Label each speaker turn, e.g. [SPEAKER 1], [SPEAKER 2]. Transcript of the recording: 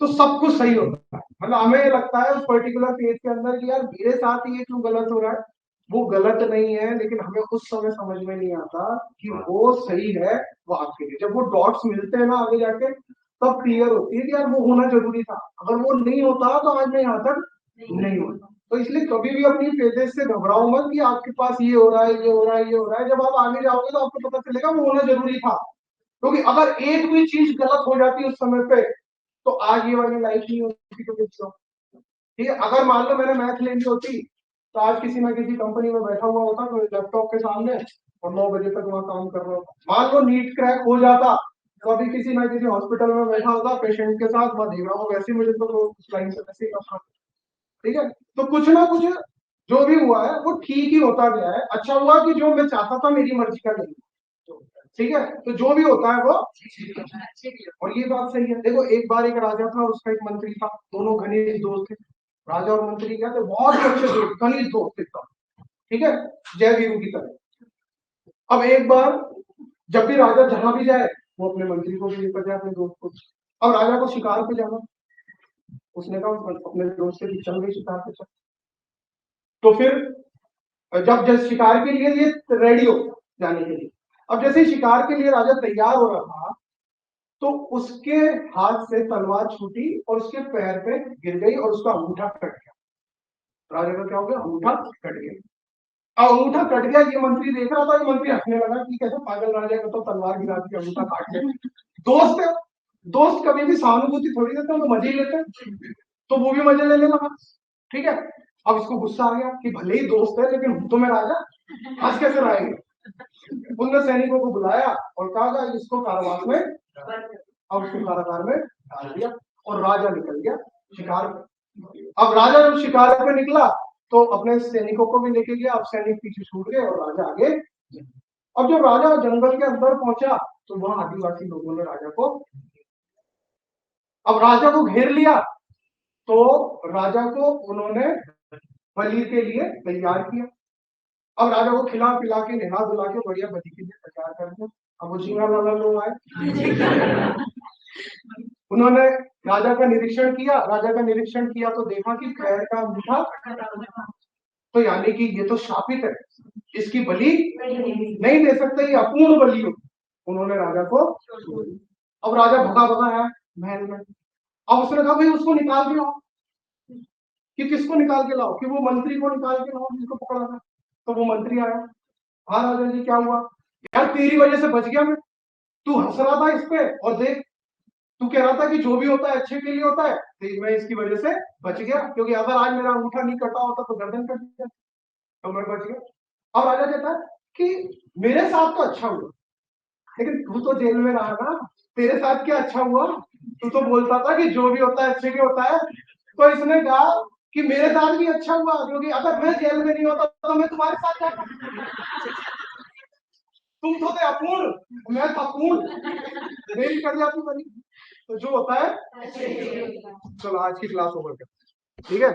[SPEAKER 1] तो सब कुछ सही होता है। मतलब हमें लगता है उस पर्टिकुलर फेज के अंदर कि यार मेरे साथ ही ये क्यों गलत हो रहा है। वो गलत नहीं है, लेकिन हमें उस समय समझ में नहीं आता कि वो सही है वो आपके लिए। जब वो डॉट्स मिलते हैं ना आगे जाके, तब क्लियर होती है कि यार वो होना जरूरी था। अगर वो नहीं होता तो आज मैं यहाँ तक नहीं होता। तो इसलिए कभी भी अपनी फेजेस से घबराओ मत कि आपके पास ये हो रहा है, ये हो रहा है, ये हो रहा है। जब आप आगे जाओगे तो आपको पता चलेगा वो होना जरूरी था। क्योंकि अगर एक भी चीज गलत हो जाती उस समय पे, तो आज ये वाली लाइफ नहीं होती। तो देखो, ठीक है, अगर मान लो मैंने मैथ ले ली होती, तो आज किसी ना किसी कंपनी में बैठा हुआ होता तो लैपटॉप के सामने, और 9 बजे तक वहां काम कर रहा होता। मान लो नीट क्रैक हो जाता, तो अभी किसी ना किसी हॉस्पिटल में बैठा होता पेशेंट के साथ, मैं देख रहा हूँ वैसे मुझे तो उस लाइन से वैसे ही करना। ठीक है, तो कुछ ना कुछ जो भी हुआ है वो ठीक ही होता गया है। अच्छा हुआ कि जो मैं चाहता था मेरी मर्जी का नहीं। ठीक है, तो जो भी होता है वो, और ये बात सही है। देखो, एक बार एक राजा था, उसका एक मंत्री था, दोनों घनिष्ठ दोस्त थे। राजा और मंत्री क्या थे, बहुत ही अच्छे दोस्त, घनिष्ठ दोस्त एकदम। ठीक है, जय वीरू की तरह। अब एक बार जब भी राजा जहां भी जाए, वो अपने मंत्री को भी लेकर जाए, अपने दोस्त को। अब राजा को शिकार पे जाना, उसने कहा अपने दोस्त से चल गई शिकार पे चल। तो फिर जब जब शिकार के लिए ये रेडी हो जाने के लिए, अब जैसे ही शिकार के लिए राजा तैयार हो रहा था, तो उसके हाथ से तलवार छूटी और उसके पैर पे गिर गई और उसका अंगूठा कट गया। राजा का क्या हो गया, अंगूठा कट गया। अब अंगूठा कट गया, ये मंत्री देख रहा था, ये मंत्री हंसने लगा कि कैसे पागल राजा का तो तलवार गिरा दी, अंगूठा काट गया। दोस्त है, दोस्त कभी भी सहानुभूति थोड़ी देते हैं, वो मजे ही लेते हैं। तो वो भी मजे लेने लगा। ठीक है, अब इसको गुस्सा आ गया कि भले ही दोस्त है लेकिन तो मैं राजा, हंस कैसे लाएंगे। उनने सैनिकों को बुलाया और कहा इसको कारावास में, अब उसको कारागार में डाल दिया और राजा निकल गया शिकार पे। अब राजा जब शिकार पे निकला तो अपने सैनिकों को भी लेके गया। अब सैनिक पीछे छूट गए और राजा आगे। अब जब राजा जंगल के अंदर पहुंचा, तो वहां आदिवासी लोगों ने राजा को, अब राजा को घेर लिया। तो राजा को उन्होंने बलि के लिए तैयार किया। अब राजा को खिला पिला के नहा धुला के बढ़िया बलि के लिए तैयार कर दिया। अब वो झींगा लाला लोग आए, उन्होंने राजा का निरीक्षण किया। राजा का निरीक्षण किया तो देखा कि पैर का अंगूठा, तो यानी कि ये तो शापित है, इसकी बलि नहीं दे सकते, ये अपूर्ण बलि हो। उन्होंने राजा को, अब राजा भगा भगा है महल में। अब उसने कहा भाई उसको निकाल के लाओ। कि किसको निकाल के लाओ, कि वो मंत्री को निकाल के लाओ जिसको पकड़ा था। तो वो मंत्री आया, हाँ राजा जी क्या हुआ। यार तेरी वजह से बच गया मैं, तू हंस रहा था इस पे, और देख तू कह रहा था कि जो भी होता है अच्छे के लिए होता है, तो मैं इसकी वजह से बच गया, क्योंकि अगर आज मेरा अंगूठा नहीं कटा होता तो गर्दन कट गया, तो मैं बच गया। अब राजा कहता है कि मेरे साथ तो अच्छा हुआ, लेकिन तू तो जेल में रहा ना, तेरे साथ क्या अच्छा हुआ। तू तो बोलता था कि जो भी होता है अच्छे के होता है। तो इसने कहा कि मेरे साथ भी अच्छा हुआ, क्योंकि अगर मैं जेल में नहीं होता तो मैं तुम्हारे साथ जाता। तुम तो थे अपूर्ण, मैं था पूर्ण, मेरी कर जाती बनी। तो जो होता है, चलो आज की क्लास ओवर कर, ठीक है।